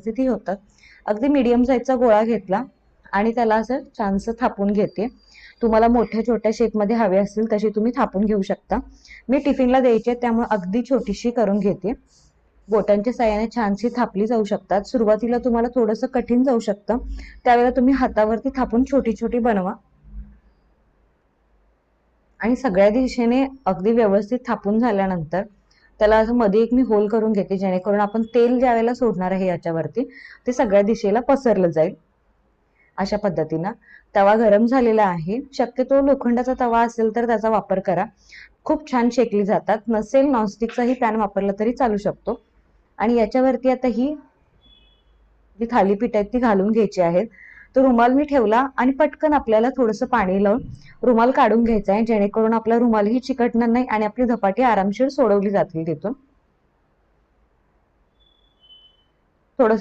व्यवस्थितही होतात। अगदी मीडियम साईजचा गोळा घेतला आणि त्याला असं छानसं थापून घेते। तुम्हाला मोठ्या छोट्या शेपमध्ये हवे असतील तशी तुम्ही थापून घेऊ शकता। मी टिफिनला द्यायचे त्यामुळे अगदी छोटीशी करून घेते। बोटांच्या साहाय्याने छानशी थापली जाऊ शकतात। सुरुवातीला तुम्हाला थोडंसं कठीण जाऊ शकतं, त्यावेळेला तुम्ही हातावरती थापून छोटी छोटी बनवा आणि सगळ्या दिशेने अगदी व्यवस्थित थापून झाल्यानंतर त्याला असं मध्ये एक मी होल करून घेते, जेणेकरून आपण तेल ज्या वेळेला सोडणार आहे याच्यावरती ते सगळ्या दिशेला पसरलं जाईल। अशा पद्धतीनं तवा गरम झालेला आहे। शक्यतो लोखंडाचा तवा असेल तर त्याचा वापर करा, खूप छान शेकली जातात। नसेल नॉनस्टिकचाही पॅन वापरला तरी चालू शकतो। आणि याच्यावरती आता ही जी थालीपीठ आहेत ती घालून घ्यायची आहेत। तो रुमाल मी ठेवला आणि पटकन आपल्याला थोडंसं पाणी लावून रुमाल काढून घ्यायचा आहे, जेणेकरून आपला रुमालही चिकटणार नाही आणि आपली धपाटी आरामशीर सोडवली जातील तिथून। थोडंसं